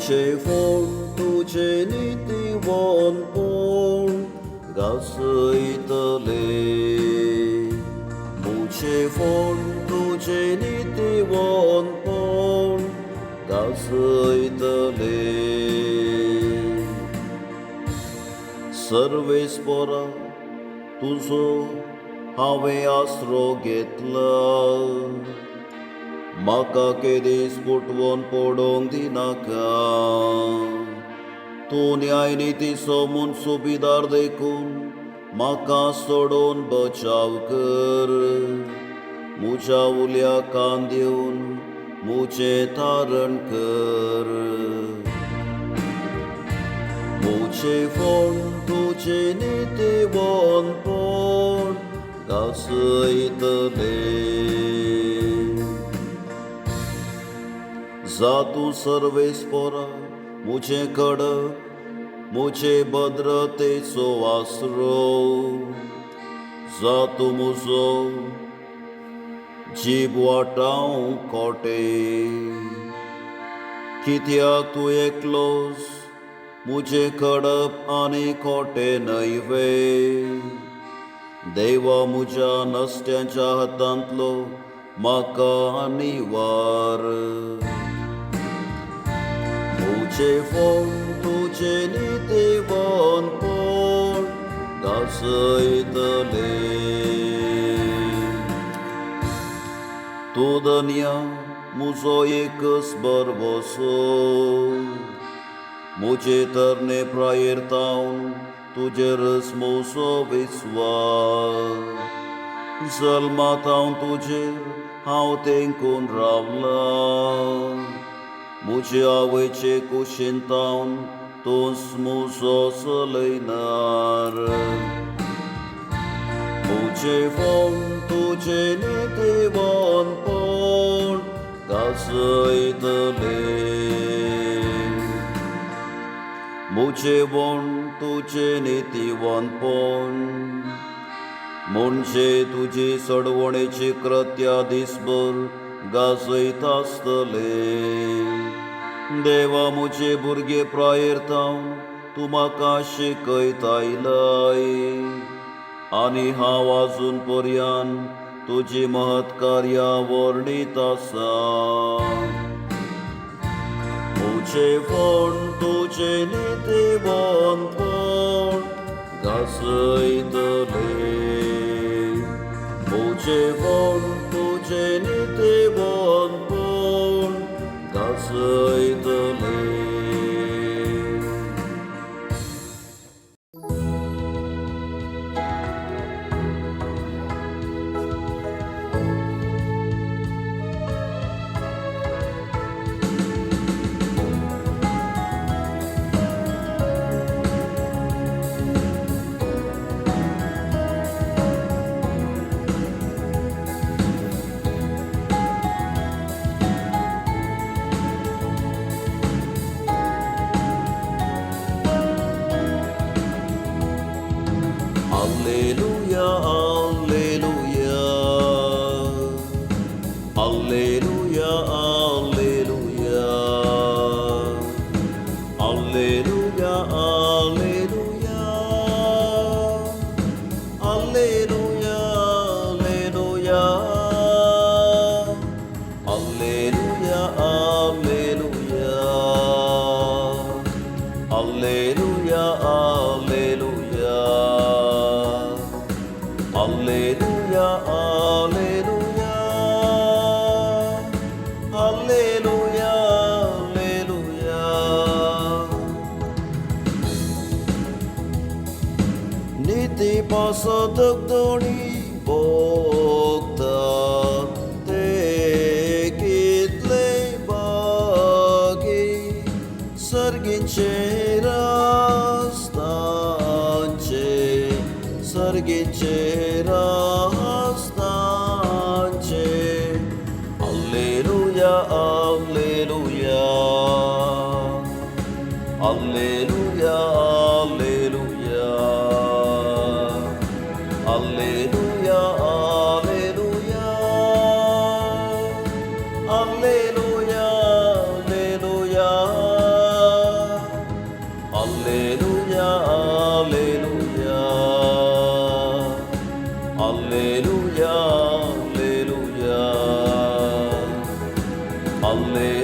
मुझे तुझे नीतिवान गासैतले मुझे तुझे नीतिवान गासैतले सर्वेस्परा तुझो हांवें आसरो घेतला म्हाका केदीस फुटवून पडोवंक दिनाका तूं न्याय नितीचो म्हूण सुबेदार देखून म्हाका सोडून बचाव कर म्हज्या उल्या कान दिवन म्हजें तारण कर मुझे तुझे नीतिवान गासैतले जा तूं सर्वेस्परा मुझे खडक मुझे भद्रतेचो आसरो जा तूं म्हजो जीब वाटाव कोटे कित्याक तूं एकलोस मुझे खडप आनी खोटे न्हयवे देवा म्हज्या नसत्यांच्या हातांतलो म्हाका निवार मुझे तुझे नीतिवान गासैतले तूं धन्य म्हजो एकच बरवसो मुझे तरणे प्रायेर तावन तुजेरच मोसो विस्वास जल्मात हांव तुजेर हांव तेंकून रावला मुझे आवयचे कुशीन तावन तूंच म्हजो चलयणार मुझे तुझे नीतिवान गासैतले मुझे तुझे नीतिवानपण म्हणजे तुजी सडवणेची कृत्या दिसभर गाजयत आसतले देवा मुझे भुरगे प्रायेर तावन तूं म्हाका शिकयत आयलाय आनी हांव आजून पर्यंत तुजी महत्कार्यां वर्णीत आसा मुझे तुझे नीतिवान गासैतले मुझे तुझे नीतिवान गासैतले Pasadagdoni bogta te kitle bagi sarginche rastanche Alleluia Alleluia Alleluia Alleluia Alleluia Alleluia.